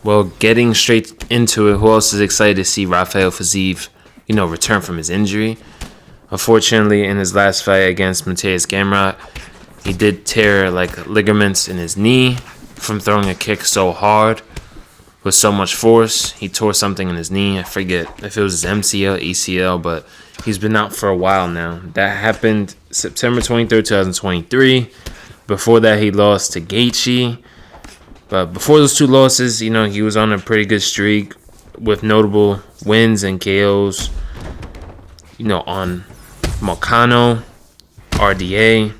Well, getting straight into it, who else is excited to see RAFAEL FIZIEV, return from his injury? Unfortunately, in his last fight against Mateusz Gamrot, he did tear ligaments in his knee from throwing a kick so hard with so much force. He tore something in his knee. I forget if it was his MCL, ACL, but he's been out for a while now. That happened September 23rd, 2023. Before that, he lost to Gaethje. But before those two losses, he was on a pretty good streak with notable wins and KOs, on Moicano, RDA,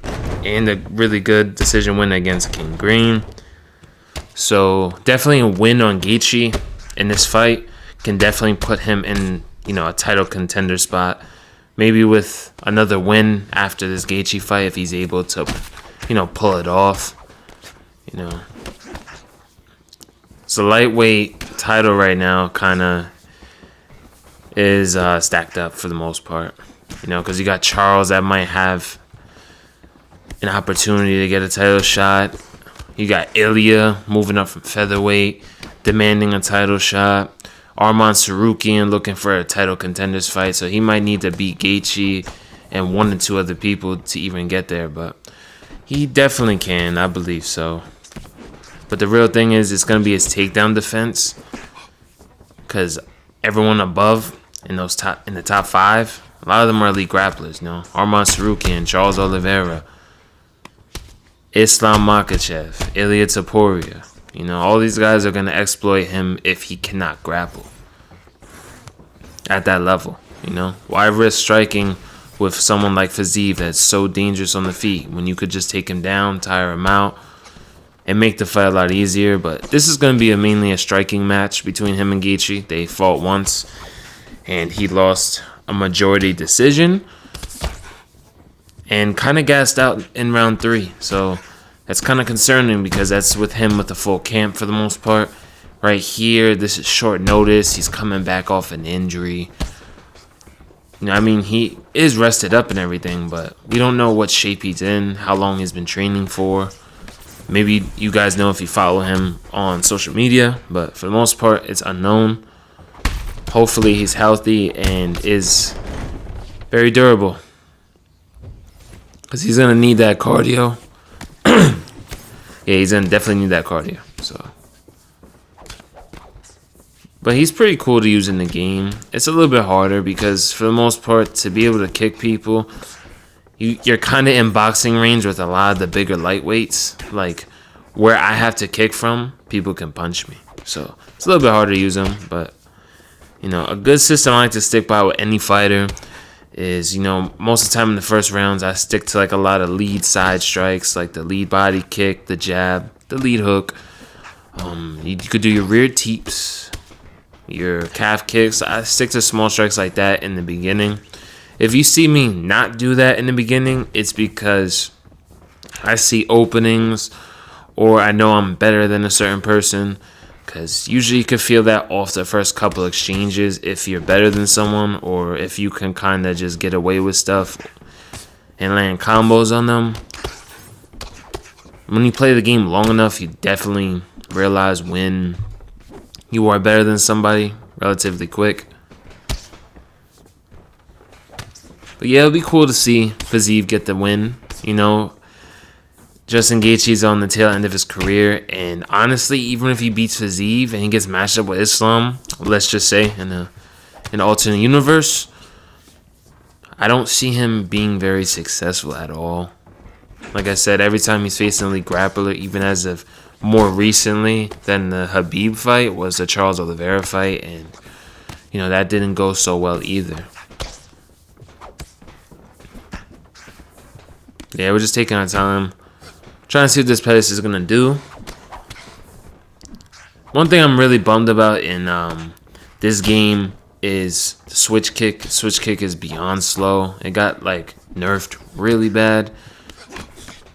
and a really good decision win against King Green. So definitely a win on Gaethje in this fight can definitely put him in, a title contender spot. Maybe with another win after this Gaethje fight if he's able to, pull it off. So lightweight title right now kind of is stacked up for the most part. Because you got Charles that might have an opportunity to get a title shot. You got Ilya moving up from featherweight, demanding a title shot. Arman Tsarukyan looking for a title contenders fight, so he might need to beat Gaethje and one or two other people to even get there. But he definitely can, I believe so. But the real thing is, it's going to be his takedown defense, because everyone above in the top five, a lot of them are elite grapplers. Arman Tsarukyan, Charles Oliveira, Islam Makhachev, Ilya Topuria. All these guys are going to exploit him if he cannot grapple at that level. Why risk striking with someone like Fiziev that's so dangerous on the feet when you could just take him down, tire him out, and make the fight a lot easier? But this is going to be mainly a striking match between him and Gaethje. They fought once, and he lost a majority decision and kind of gassed out in round 3. So that's kind of concerning because that's with him with the full camp for the most part. Right here, this is short notice. He's coming back off an injury. He is rested up and everything, but we don't know what shape he's in, how long he's been training for. Maybe you guys know if you follow him on social media, but for the most part, it's unknown. Hopefully, he's healthy and is very durable, because he's going to need that cardio. Yeah, he's going to definitely need that cardio. So, but he's pretty cool to use in the game. It's a little bit harder because for the most part, to be able to kick people, you're kind of in boxing range with a lot of the bigger lightweights. Like where I have to kick from, people can punch me. So it's a little bit harder to use them. But, a good system I like to stick by with any fighter is, most of the time in the first rounds, I stick to a lot of lead side strikes, like the lead body kick, the jab, the lead hook. You could do your rear teeps, your calf kicks. I stick to small strikes like that in the beginning. If you see me not do that in the beginning, it's because I see openings or I know I'm better than a certain person. Because usually you can feel that off the first couple exchanges if you're better than someone, or if you can kind of just get away with stuff and land combos on them. When you play the game long enough, you definitely realize when you are better than somebody relatively quick. But yeah, it'll be cool to see Fiziev get the win. Justin Gaethje's on the tail end of his career, and honestly, even if he beats Fiziev and he gets matched up with Islam, let's just say in an alternate universe, I don't see him being very successful at all. Like I said, every time he's facing a elite grappler, even as of more recently than the Khabib fight, was the Charles Oliveira fight, and that didn't go so well either. Yeah, we're just taking our time, trying to see what this Pettis is going to do. One thing I'm really bummed about in this game is the switch kick. The switch kick is beyond slow. It got nerfed really bad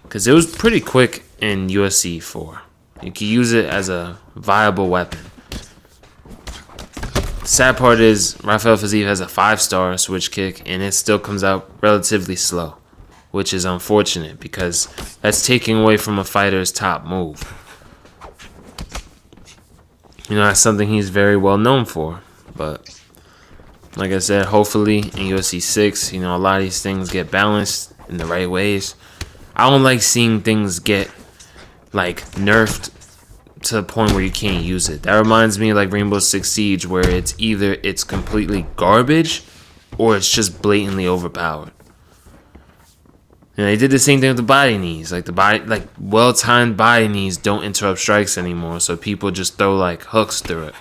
because it was pretty quick in UFC 4. You can use it as a viable weapon. The sad part is RAFAEL FIZIEV has a 5-star switch kick and it still comes out relatively slow, which is unfortunate because that's taking away from a fighter's top move. You know, that's something he's very well known for. But like I said, hopefully in UFC 6, you know, a lot of these things get balanced in the right ways. I don't like seeing things get like nerfed to the point where you can't use it. That reminds me of like Rainbow Six Siege, where it's either it's completely garbage or it's just blatantly overpowered. And they did the same thing with the body knees. Like well-timed body knees don't interrupt strikes anymore, so people just throw like hooks through it.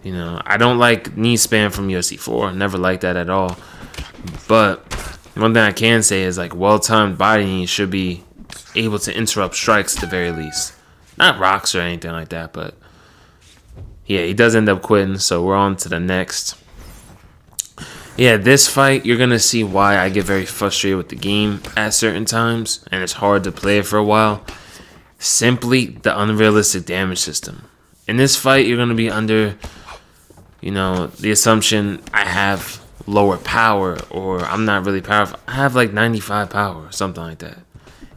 You know, I don't like knee spam from UFC 4. Never liked that at all. But one thing I can say is like well-timed body knees should be able to interrupt strikes at the very least. Not rocks or anything like that, but yeah, he does end up quitting, so we're on to the next. Yeah, this fight, you're going to see why I get very frustrated with the game at certain times, and it's hard to play it for a while. Simply the unrealistic damage system. In this fight, you're going to be under, you know, the assumption I have lower power, or I'm not really powerful. I have like 95 power or something like that.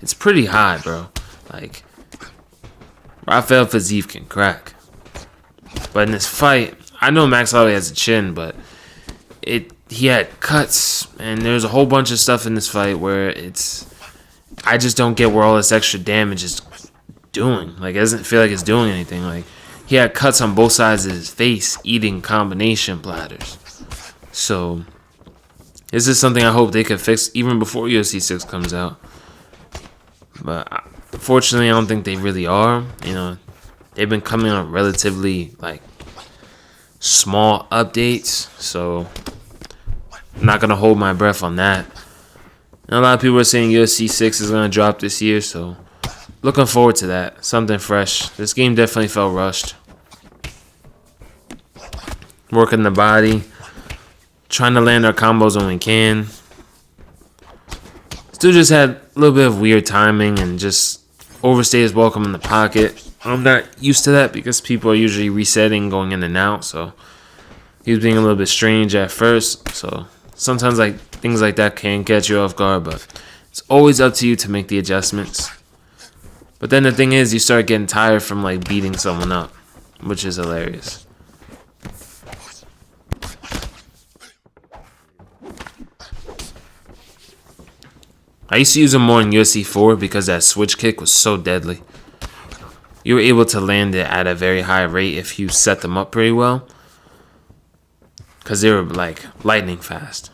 It's pretty high, bro. Like, RAFAEL FIZIEV can crack. But in this fight, I know Max Holloway has a chin, but he had cuts, and there's a whole bunch of stuff in this fight where I just don't get where all this extra damage is doing. Like, it doesn't feel like it's doing anything. Like, he had cuts on both sides of his face eating combination platters. So, this is something I hope they could fix even before UFC 6 comes out. But unfortunately, I don't think they really are. You know, they've been coming on relatively like small updates, so I'm not gonna hold my breath on that. And a lot of people are saying UFC 6 is gonna drop this year, so looking forward to that. Something fresh. This game definitely felt rushed. Working the body, trying to land our combos when we can. Still just had a little bit of weird timing and just overstayed his welcome in the pocket. I'm not used to that because people are usually resetting, going in and out. So he was being a little bit strange at first. So sometimes like things like that can catch you off guard, but it's always up to you to make the adjustments. But then the thing is, you start getting tired from like beating someone up, which is hilarious. I used to use him more in UFC 4 because that switch kick was so deadly. You were able to land it at a very high rate if you set them up pretty well, because they were like lightning fast.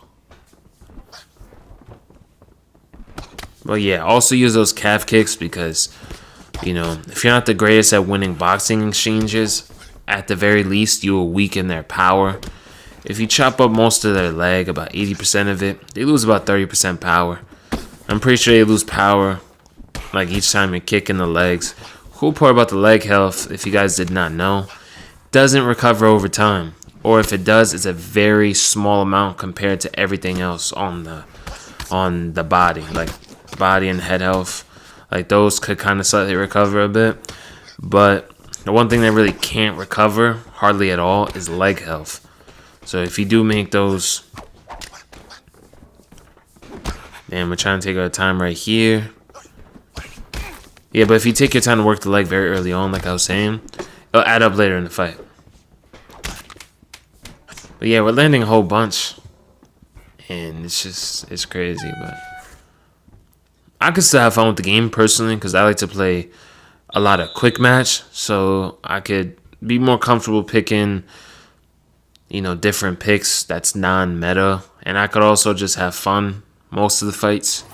But yeah, also use those calf kicks because, you know, if you're not the greatest at winning boxing exchanges, at the very least you will weaken their power. If you chop up most of their leg, about 80% of it, they lose about 30% power. I'm pretty sure they lose power like each time you're kicking the legs. Cool part about the leg health, if you guys did not know, doesn't recover over time. Or if it does, it's a very small amount compared to everything else on the body. Like body and head health. Like those could kind of slightly recover a bit. But the one thing that really can't recover hardly at all is leg health. So if you do make those... And we're trying to take our time right here. Yeah, but if you take your time to work the leg very early on, like I was saying, it'll add up later in the fight. But yeah, we're landing a whole bunch. And it's crazy, but I could still have fun with the game personally because I like to play a lot of quick match. So I could be more comfortable picking, you know, different picks that's non-meta. And I could also just have fun most of the fights.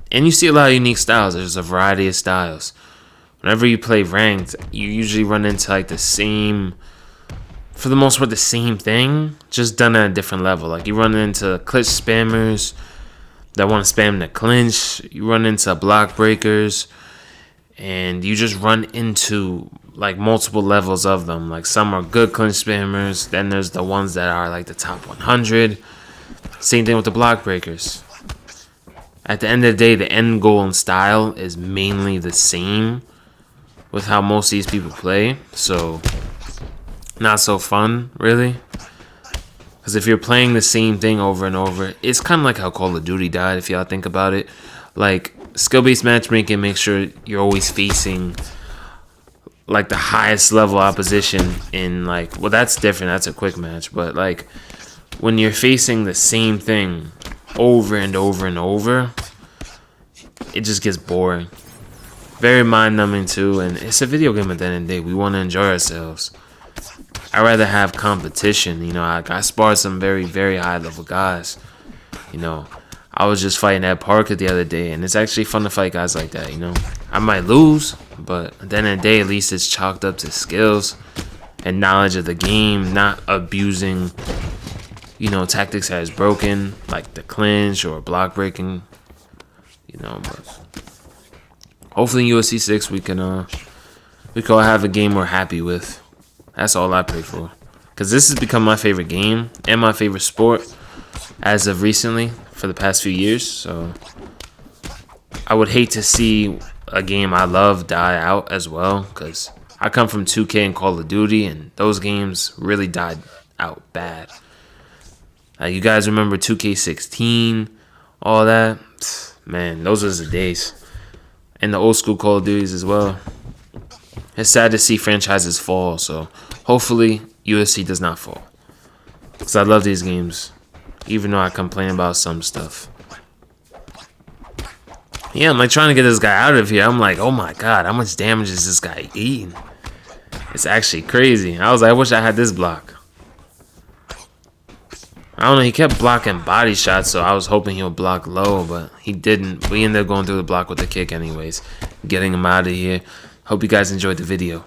And you see a lot of unique styles. There's a variety of styles. Whenever you play ranked, you usually run into like the same, for the most part, the same thing, just done at a different level. Like you run into clinch spammers that want to spam the clinch. You run into block breakers. And you just run into like multiple levels of them. Like some are good clinch spammers. Then there's the ones that are like the top 100. Same thing with the block breakers. At the end of the day, the end goal and style is mainly the same with how most of these people play. So not so fun, really. Because if you're playing the same thing over and over, it's kind of like how Call of Duty died, if y'all think about it. Like, skill-based matchmaking makes sure you're always facing like the highest level opposition in like, well, that's different. That's a quick match. But like when you're facing the same thing over and over and over, it just gets boring. Very mind-numbing too, and it's a video game at the end of the day. We want to enjoy ourselves. I'd rather have competition. You know, I sparred some very, very high-level guys. You know, I was just fighting at Parker the other day, and it's actually fun to fight guys like that, you know. I might lose, but at the end of the day, at least it's chalked up to skills and knowledge of the game, not abusing, you know, tactics that is broken, like the clinch or block breaking, you know. But hopefully in UFC 6 we can all have a game we're happy with. That's all I pray for. Because this has become my favorite game and my favorite sport as of recently for the past few years. So I would hate to see a game I love die out as well. Because I come from 2K and Call of Duty, and those games really died out bad. You guys remember 2K16, all that? Man, those was the days. And the old school Call of Duties as well. It's sad to see franchises fall, so hopefully UFC does not fall. Because I love these games, even though I complain about some stuff. Yeah, I'm like trying to get this guy out of here. I'm like, oh my god, how much damage is this guy eating? It's actually crazy. I was like, I wish I had this block. I don't know, he kept blocking body shots, so I was hoping he'll block low, but he didn't. We ended up going through the block with the kick anyways, getting him out of here. Hope you guys enjoyed the video.